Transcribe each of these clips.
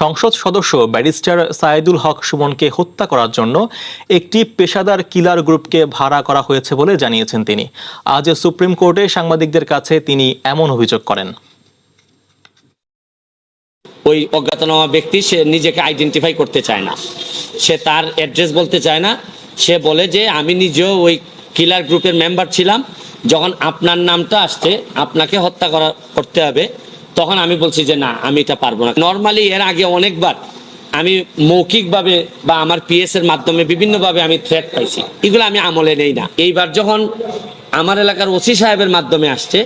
সংসদ সদস্য ব্যারিস্টার সায়েদুল হক সুমনকে হত্যা করার জন্য একটি পেশাদার কিলার গ্রুপকে ভাড়া করা হয়েছে বলে জানিয়েছেন তিনি। আজ সুপ্রিম কোর্টে সাংবাদিকদের কাছে তিনি এমন অভিযোগ করেন। ওই অজ্ঞাতনামা ব্যক্তি সে নিজেকে আইডেন্টিফাই করতে চায় না, সে তার অ্যাড্রেস বলতে চায় না। সে বলে যে আমি নিজেও ওই কিলার গ্রুপের মেম্বার ছিলাম, যখন আপনার নামটা আসছে আপনাকে হত্যা করতে হবে, তখন আমি বলছি যে না, আমি এটা পারবো না। নর্মালি এর আগে অনেকবার আমি মৌখিকভাবে বা আমার পিএস এর মাধ্যমে বিভিন্নভাবে আমি থ্রেট পাইছি, এগুলো আমি আমলে নেই না। এইবার যখন আমার এলাকার ওসি সাহেবের মাধ্যমে আসছে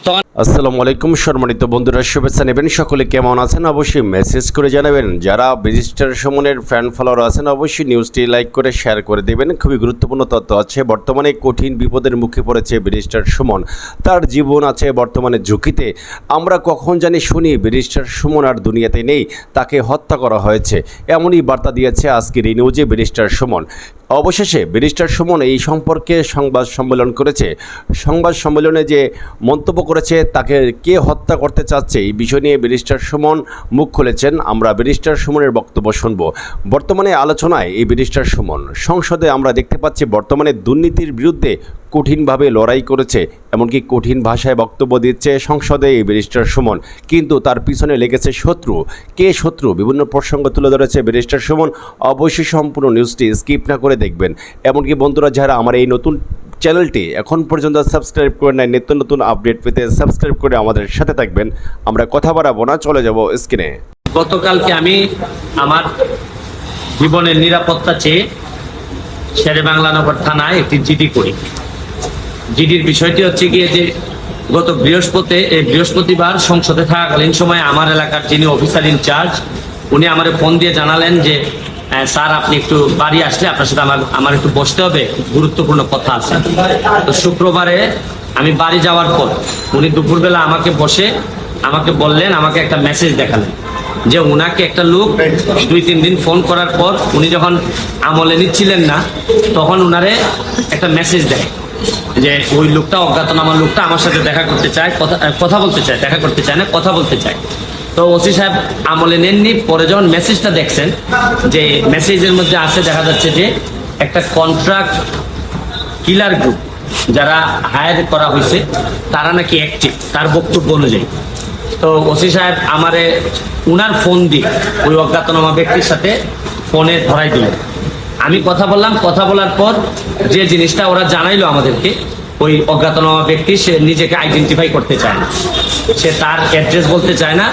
তখন। আসসালামু আলাইকুম সম্মানিত বন্ধুরা, শুভেচ্ছা নেবেন। সকলে কেমন আছেন অবশ্যই মেসেজ করে জানাবেন। যারা ব্যারিস্টার সুমনের ফ্যান ফলোয়ার আছেন অবশ্যই নিউজটি লাইক করে শেয়ার করে দেবেন। খুবই গুরুত্বপূর্ণ তথ্য আছে। বর্তমানে কঠিন বিপদের মুখে পড়েছে ব্যারিস্টার সুমন, তার জীবন আছে বর্তমানে ঝুঁকিতে। আমরা কখন জানি শুনি ব্যারিস্টার সুমন আর দুনিয়াতে নেই, তাকে হত্যা করা হয়েছে, এমনই বার্তা দিয়েছে আজকের এই নিউজে ব্যারিস্টার সুমন। অবশেষে ব্যারিস্টার সুমন এই সম্পর্কে সংবাদ সম্মেলন করেছে। সংবাদ সম্মেলনে যে মন্তব্য করেছে, তাকে কে হত্যা করতে চাচ্ছে এই বিষয় নিয়ে ব্যারিস্টার সুমন মুখ খুলেছেন। আমরা ব্যারিস্টার সুমনের বক্তব্য শুনব। বর্তমানে আলোচনায় এই ব্যারিস্টার সুমন সংসদে আমরা দেখতে পাচ্ছি বর্তমানে দুর্নীতির বিরুদ্ধে কঠিনভাবে লড়াই করেছে, এমনকি কঠিন ভাষায় বক্তব্য দিচ্ছে সংসদে এই ব্যারিস্টার সুমন। কিন্তু তার পিছনে লেগেছে শত্রু। কে শত্রু? বিভিন্ন প্রসঙ্গ তুলে ধরেছে ব্যারিস্টার সুমন। অবশ্যই সম্পূর্ণ নিউজটি স্কিপ না করে দেখবেন। এমনকি বন্ধুরা, যারা আমার এই নতুন চ্যানেলটি এখন পর্যন্ত সাবস্ক্রাইব করে নাই, নিত্য নতুন আপডেট পেতে সাবস্ক্রাইব করে আমাদের সাথে থাকবেন। আমরা কথা বাড়াবো না, চলে যাব স্ক্রিনে। গতকালকে আমি আমার জীবনের নিরাপত্তা চেয়ে শেরেবাংলানগর থানায় একটি জিডি করি। জিডির বিষয়টি হচ্ছে গিয়ে যে গত বৃহস্পতিবার সংসদে থাকাকালীন সময় আমার এলাকার যিনি অফিসার ইনচার্জ, উনি আমার ফোন দিয়ে জানালেন যে স্যার, আপনি একটু বাড়ি আসলে আপনার সাথে আমার একটু বসতে হবে, গুরুত্বপূর্ণ কথা আছে। তো শুক্রবারে আমি বাড়ি যাওয়ার পর উনি দুপুরবেলা আমাকে বসে আমাকে বললেন, আমাকে একটা মেসেজ দেখালেন যে উনাকে একটা লোক 2-3 দিন ফোন করার পর উনি যখন আমলে নিচ্ছিলেন না, তখন উনারে একটা মেসেজ দেয় যে ওই লোকটা, অজ্ঞাতনামা লোকটা আমার সাথে দেখা করতে চায়, কথা বলতে চায়, দেখা করতে চায় না, কথা বলতে চায়। তো ওসি সাহেব আমলে নেননি। পরে যখন মেসেজটা দেখছেন, যে মেসেজের মধ্যে আছে, দেখা যাচ্ছে যে একটা কন্ট্রাক্ট কিলার গ্রুপ যারা হায়ার করা হয়েছে তারা নাকি অ্যাক্টিভ, তার বক্তব্য অনুযায়ী। তো ওসি সাহেব আমারে উনার ফোন দিয়ে ওই অজ্ঞাতনামা ব্যক্তির সাথে ফোনে ধরাই দিলেন। আমি কথা বললাম। কথা বলার পর যে জিনিসটা ওরা জানাইলো আমাদেরকে, ওই অজ্ঞাতনামা ব্যক্তি সে নিজেকে আইডেন্টিফাই করতে চায় না, সে তার অ্যাড্রেস বলতে চায় না।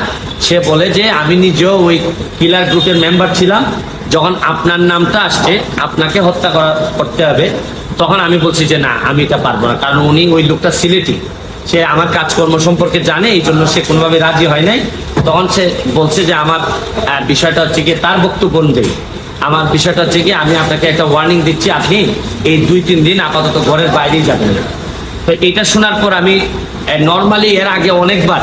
সে বলে যে আমি নিজেও ওই কিলার গ্রুপের মেম্বার ছিলাম, যখন আপনার নামটা আসছে আপনাকে হত্যা করতে হবে, তখন আমি বলছি যে না, আমি এটা পারবো না। কারণ উনি ওই লোকটা সিলেটি, সে আমার কাজকর্ম সম্পর্কে জানে, এই জন্য সে কোনোভাবে রাজি হয় নাই। তখন সে বলছে যে আমার বিষয়টা হচ্ছে গিয়ে, তার বক্তব্য অনুযায়ী আমার বিষয়টা হচ্ছে গিয়ে, আমি আপনাকে একটা ওয়ার্নিং দিচ্ছি, আপনি এই 2-3 দিন আপাতত ঘরের বাইরেই যাবেন। তো এইটা শোনার পর আমি নর্মালি এর আগে অনেকবার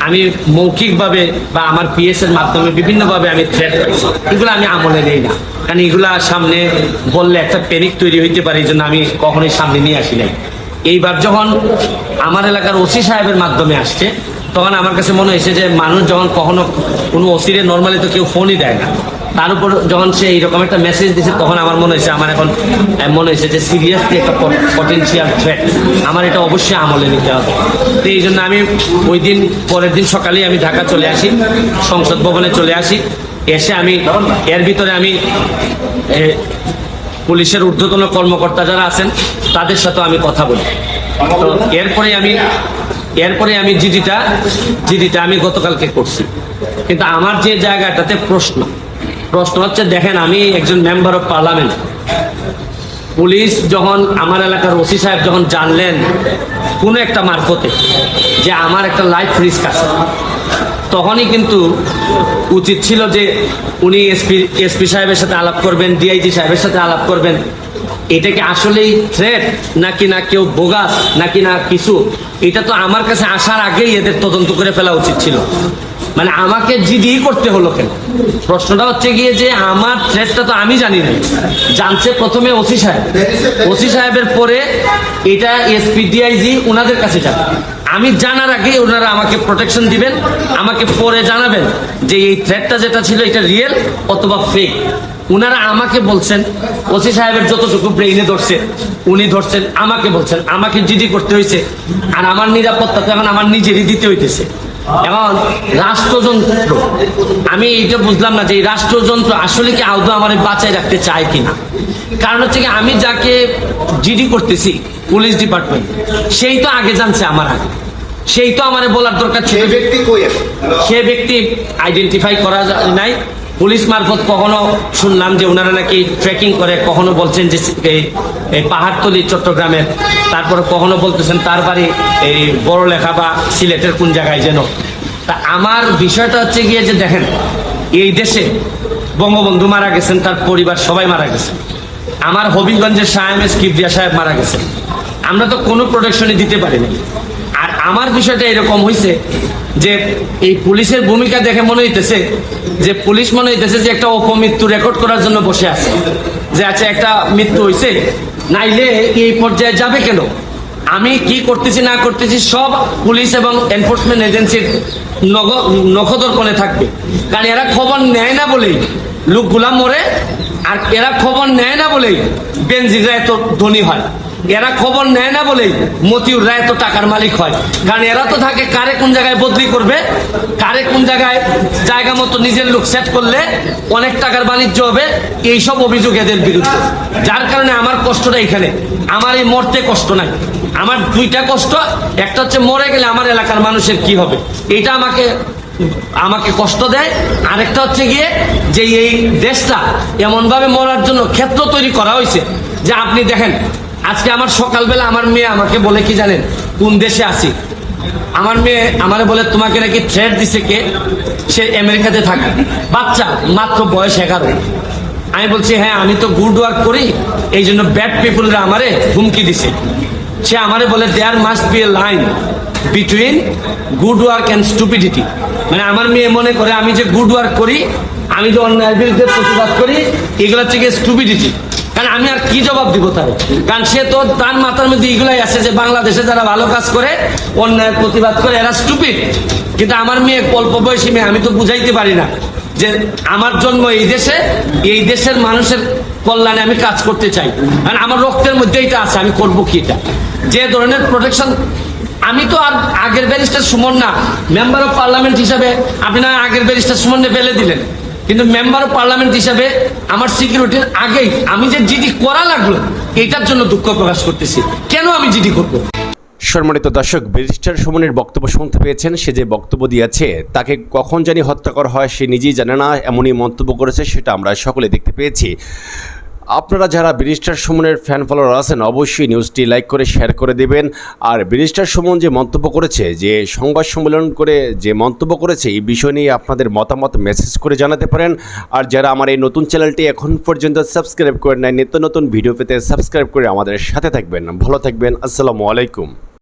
আমি মৌখিকভাবে বা আমার পিএস এর মাধ্যমে বিভিন্নভাবে আমি থ্রেট পাইছি, এগুলো আমি আমলে নেই না। কারণ এগুলা সামনে বললে একটা প্যানিক তৈরি হইতে পারে, এই জন্য আমি কখনোই সামনে নিয়ে আসি নাই। এইবার যখন আমার এলাকার ওসি সাহেবের মাধ্যমে আসছে, তখন আমার কাছে মনে হয়েছে যে মানুষ যখন কখনো কোনো ওসিরে নর্মালি তো কেউ ফোনই দেয় না, তার উপর যখন সে এইরকম একটা মেসেজ দিচ্ছে, তখন আমার মনে হয়েছে, আমার এখন মনে হয়েছে যে সিরিয়াসলি একটা পটেনশিয়াল থ্রেট, আমার এটা অবশ্যই আমলে নিতে হবে। তো এই জন্য আমি ওই দিন পরের দিন সকালেই আমি ঢাকা চলে আসি, সংসদ ভবনে চলে আসি। এসে আমি এর ভিতরে আমি পুলিশের ঊর্ধ্বতন কর্মকর্তা যারা আছেন তাদের সাথে আমি কথা বলি। তো এরপরে আমি জিডিটা আমি গতকালকে করছি। কিন্তু আমার যে জায়গাটাতে প্রশ্ন হচ্ছে, দেখেন, আমি একজন মেম্বার অফ পার্লামেন্ট। পুলিশ যখন, আমার এলাকার ওসি সাহেব যখন জানলেন কোনো একটা মারফতে যে আমার একটা লাইফ রিস্ক আছে, তখনই কিন্তু উচিত ছিল যে উনি এসপি সাহেবের সাথে আলাপ করবেন, ডিআইজি সাহেবের সাথে আলাপ করবেন। এটা কি আসলেই থ্রেট নাকি না কেউ বোগাস নাকি না কিছু, এটা তো আমার কাছে আসার আগেই এদের তদন্ত করে ফেলা উচিত ছিল। মানে আমাকে জিডি করতে হলো কেন? প্রশ্নটা হচ্ছে গিয়ে যে আমার থ্রেটটা তো আমি জানি না, জানছে প্রথমে ওসি সাহেবের পরে এটা এসপি ডিআইজি ওনাদের কাছে যাবে। আমি জানার আগে ওনারা আমাকে প্রোটেকশন দিবেন, আমাকে পরে জানাবেন যে এই থ্রেটটা যেটা ছিল এটা রিয়েল অথবা ফেক। উনারা আমাকে বলছেন, ওসি সাহেবের যতটুকু ব্রেইনে ধরছে উনি ধরছেন, আমাকে বলছেন, আমাকে জিডি করতে হয়েছে। আর আমার নিরাপত্তা তো এখন আমার নিজেরই দিতে হইতেছে। এখন রাষ্ট্রযন্ত্র, আমি এইটা বুঝলাম না যে এই রাষ্ট্রযন্ত্র আসলে কি আদৌ আমার বাঁচায় রাখতে চায় কিনা। কারণ হচ্ছে কি, আমি যাকে জিডি করতেছি পুলিশ ডিপার্টমেন্ট, সেই তো আগে জানছে আমার আগে, সেই তো আমারে বলার দরকার ছিল। সে ব্যক্তি আইডেন্টিফাই করা নাই। পুলিশ মারফত কখনো শুনলাম যে ওনারা নাকি ট্রেকিং করে, কখনো বলছেন যে এই পাহাড়তলি চট্টগ্রামের, তারপরে কখনো বলতেছেন তার বাড়ি এই বড়লেখা বা সিলেটের কোন জায়গায় যেন। তা আমার বিষয়টা হচ্ছে গিয়ে যে দেখেন, এই দেশে বঙ্গবন্ধু মারা গেছেন, তার পরিবার সবাই মারা গেছে। আমার হবিগঞ্জের শাহ এম এস কিবরিয়া সাহেব মারা গেছেন, আমরা তো কোনো প্রোটেকশনই দিতে পারিনি। আর আমার বিষয়টা এরকম হয়েছে যে এই পুলিশের ভূমিকা দেখে মনে হইতেছে যে পুলিশ মনে হইতেছে যে একটা অপমৃত্যু রেকর্ড করার জন্য বসে আছে, যে আচ্ছা একটা মৃত্যু হয়েছে, নাইলে এই পর্যায়ে যাবে কেন। আমি কি করতেছি না করতেছি সব পুলিশ এবং এনফোর্সমেন্ট এজেন্সির নখদর্পণে থাকবে। কারণ এরা খবর নেয় না বলেই লোকগুলা মরে, আর এরা খবর নেয় না বলেই বেনজিররা এত ধনী হয়, এরা খবর নেয় না বলেই মতিউররা এত টাকার মালিক হয়। কারণ এরা তো থাকে কারে কোন জায়গায় বদলি করবে, কারে কোন জায়গায় জায়গা মতো নিজের লোক সেট করলে অনেক টাকার বাণিজ্য হবে, এইসব অভিযোগ এদের বিরুদ্ধে। যার কারণে আমার কষ্টটা এখানে, আমার এই মরতে কষ্ট নাই, আমার দুইটা কষ্ট। একটা হচ্ছে মরে গেলে আমার এলাকার মানুষের কি হবে, এটা আমাকে কষ্ট দেয়। আরেকটা হচ্ছে গিয়ে যে এই দেশটা এমনভাবে মরার জন্য ক্ষেত্র তৈরি করা হয়েছে যে আপনি দেখেন, আজকে আমার সকালবেলা আমার মেয়ে আমাকে বলে কি জানেন, কোন দেশে আছি। আমার মেয়ে আমারে বলে তোমাকে নাকি থ্রেট দিছে কে, সে আমেরিকাতে থাকে, বাচ্চা মাত্র বয়স 11। আমি বলছি হ্যাঁ আমি তো গুড ওয়ার্ক করি, এই জন্য ব্যাড পিপুলরা আমারে হুমকি দিছে। সে আমারে বলে there must be a line between good work and stupidity. মানে আমার মেয়ে মনে করে আমি যে গুড ওয়ার্ক করি, আমি যে অন্যায়ের বিরুদ্ধে প্রতিবাদ করি, এগুলো হচ্ছে গিয়ে স্টুপিডিটি। কারণ আমি আর কি জবাব দিব তার, কারণ সে তো তার মাথার মধ্যে এগুলাই আছে যে বাংলাদেশে যারা ভালো কাজ করে, অন্যায়ের প্রতিবাদ করে, এরা স্টুপিড। কিন্তু আমার মেয়ে অল্প বয়সী মেয়ে, আমি তো বুঝাইতে পারি না যে আমার জন্ম এই দেশে, এই দেশের মানুষের কল্যাণে আমি কাজ করতে চাই। কারণ আমার রক্তের মধ্যে এটা আছে, আমি করবো কি এটা। যে ধরনের প্রোটেকশন, আমি তো আর আগের ব্যারিস্টার সুমন না, মেম্বার অফ পার্লামেন্ট হিসাবে আপনি না আগের ব্যারিস্টার সুমনকে ফেলে দিলেন, কিন্তু মেম্বার অফ পার্লামেন্ট হিসাবে আমার সিকিউরিটির আগেই আমি যে জিডি করা লাগলো, এটার জন্য দুঃখ প্রকাশ করতেছি। কেন আমি জিডি করবো? সম্মানিত দর্শক, ব্যারিস্টার সুমনের বক্তব্য শুনতে পেয়েছেন। সে যে বক্তব্য দিয়েছে, তাকে কখন জানি হত্যা করা হয় সে নিজেই জানে না, এমনই মন্তব্য করেছে, সেটা আমরা সকলে দেখতে পেয়েছি। আপনারা যারা ব্যারিস্টার সুমনের ফ্যান ফলোয়ার আছেন, অবশ্যই নিউজটি লাইক করে শেয়ার করে দেবেন। আর ব্যারিস্টার সুমন যে মন্তব্য করেছে, যে সংবাদ সম্মেলন করে যে মন্তব্য করেছে, এই বিষয় নিয়ে আপনাদের মতামত মেসেজ করে জানাতে পারেন। আর যারা আমার এই নতুন চ্যানেলটি এখন পর্যন্ত সাবস্ক্রাইব করেন নাই, নিত্য নতুন ভিডিও পেতে সাবস্ক্রাইব করে আমাদের সাথে থাকবেন। ভালো থাকবেন, আসসালামু আলাইকুম।